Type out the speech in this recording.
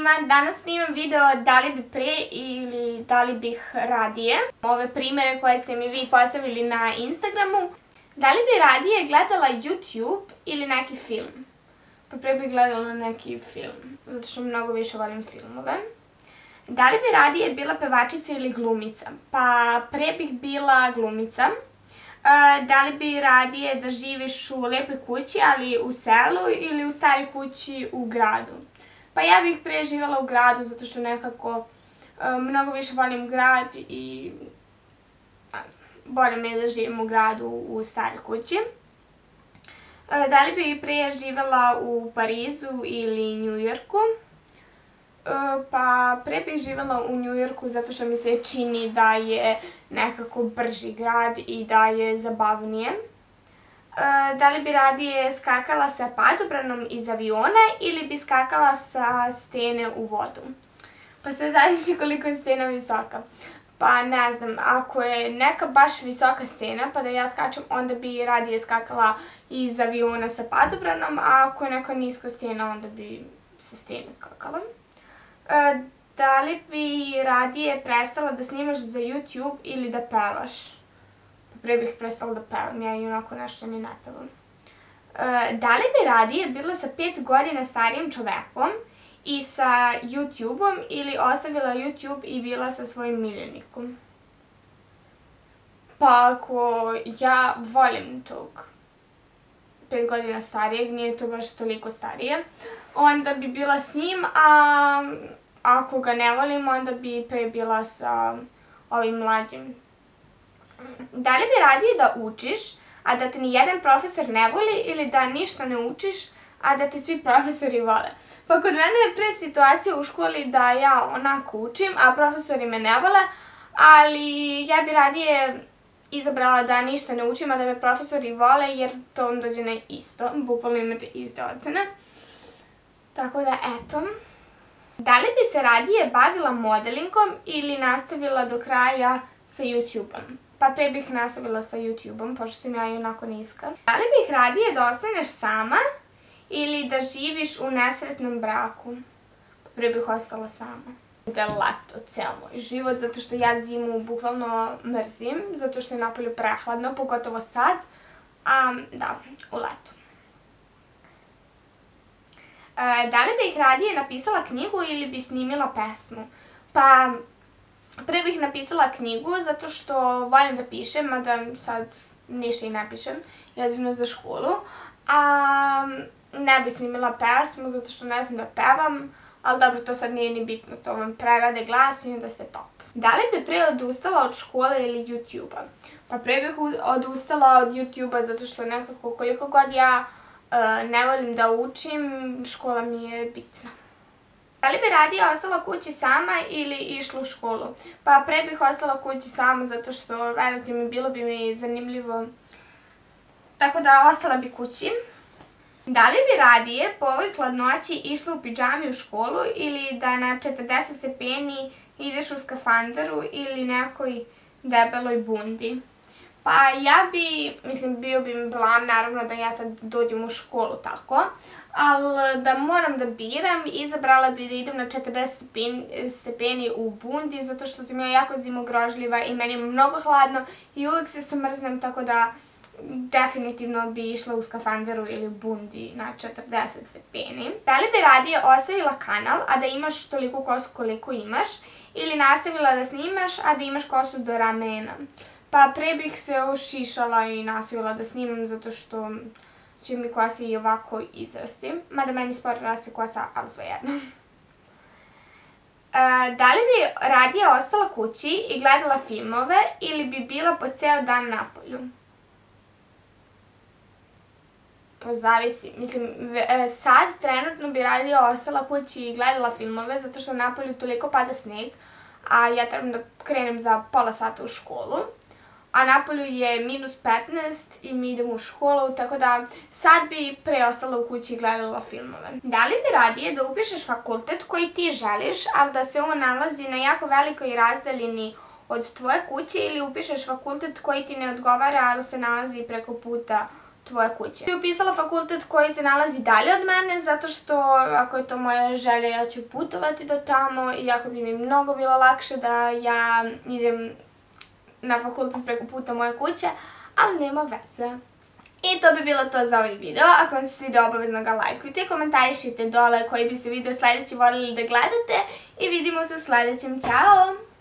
svima, danas snimam video da li bi pre ili da li bih radije. Ove primere koje ste mi vi postavili na Instagramu. Da li bi radije gledala YouTube ili neki film? Pa pre bih gledala neki film, zato što mnogo više volim filmove. Da li bi radije bila pevačica ili glumica? Pa pre bih bila glumica. Da li bi radije da živiš u lepoj kući, ali u selu, ili u staroj kući u gradu? Pa ja bih pre živjela u gradu, zato što nekako mnogo više volim grad i bolje mi je da živim u gradu u staroj kući. Da li bi pre živjela u Parizu ili Njujorku? Pa pre bih živjela u Njujorku zato što mi se čini da je nekako brži grad i da je zabavnije. Da li bi radije skakala sa padobranom iz aviona ili bi skakala sa stene u vodu? Pa sve zavisi koliko je stena visoka. Pa ne znam, ako je neka baš visoka stena pa da ja skačem, onda bi radije skakala iz aviona sa padobranom, a ako je neka niska stena, onda bi sa stene skakala. Da li bi radije prestala da snimaš za YouTube ili da pevaš? Pre bih prestala da pevam, ja i onako nešto ni ne pevam. Da li bi radije bila sa 5 godina starijim čovekom i sa YouTube-om ili ostavila YouTube i bila sa svojim miljenikom? Pa ako ja volim tog 5 godina starijeg, nije to baš toliko starije, onda bi bila s njim, a ako ga ne volim, onda bi pre bila sa ovim mlađim. Da li bi radije da učiš, a da te ni jedan profesor ne voli, ili da ništa ne učiš, a da te svi profesori vole? Pa kod mene je pre situacija u školi da ja onako učim, a profesori me ne vole, ali ja bi radije izabrala da ništa ne učim, a da me profesori vole, jer to vam dođe na isto. Bukvalno imate iste ocene. Tako da, eto. Da li bi se radije bavila modelingom ili nastavila do kraja sa YouTube-om? Pa pre bih nastavila sa YouTube-om, pošto sam ja i onako niska. Da li bih radije da ostaneš sama ili da živiš u nesretnom braku? Pa pre bih ostala sama. Da je leto ceo moj život, zato što ja zimu bukvalno mrzim, zato što je napolju prehladno, pogotovo sad. Da, u letu. Da li bih radije napisala knjigu ili bi snimila pesmu? Pa pre bih napisala knjigu zato što volim da pišem, mada sad ništa i ne pišem, jedino za školu. Ne bih snimila pesmu zato što ne znam da pevam, ali dobro, to sad nije ni bitno, to vam prerade glas i onda ste top. Da li bi pre odustala od škole ili YouTube-a? Pa pre bih odustala od YouTube-a zato što nekako koliko god ja ne volim da učim, škola mi je bitna. Da li bi radije ostala kući sama ili išla u školu? Pa pre bih ostala kući sama zato što, verujte mi, bilo bi mi zanimljivo. Tako da ostala bi kući. Da li bi radije po ovoj hladnoći išla u pidžami u školu ili da na 40 stepeni ideš u skafanderu ili nekoj debeloj bundi? Pa ja bi, mislim, bio bi mi blam naravno da ja sad dođem u školu tako, ali da moram da biram, izabrala bi da idem na 40 stepeni u bundi zato što sam ja jako zimogrožljiva i meni je mnogo hladno i uvek se smrznem, tako da definitivno bi išla u skafanderu ili u bundi na 40 stepeni. Da li bi radije ostavila kanal, a da imaš toliko kosu koliko imaš, ili nastavila da snimaš, a da imaš kosu do ramena? Pa pre bih se ošišala i nastavila da snimam zato što će mi kosa i ovako izrasti. Mada meni sporo raste kosa, ali svejedno. Da li bi radije ostala kući i gledala filmove ili bi bila po ceo dan napolju? Pa zavisi. Mislim, sad trenutno bi radije ostala kući i gledala filmove zato što napolju toliko pada sneg, a ja trebam da krenem za pola sata u školu. A napolju je -15 i mi idemo u školu, tako da sad bi pre ostala u kući i gledala filmove. Da li bi radije da upišeš fakultet koji ti želiš, ali da se on nalazi na jako velikoj razdaljini od tvoje kuće, ili upišeš fakultet koji ti ne odgovara, ali se nalazi preko puta tvoje kuće. Bi upisala fakultet koji se nalazi dalje od mene, zato što ako je to moja želja, ja ću putovati do tamo i jako bi mi mnogo bilo lakše da ja idem na fakultet preko puta moje kuće, ali nema veze. I to bi bilo to za ovaj video. Ako vam se svidio, obavezno ga lajkujte, komentarišite dole koji biste video sljedeći voljeli da gledate i vidimo se u sljedećem. Ćao!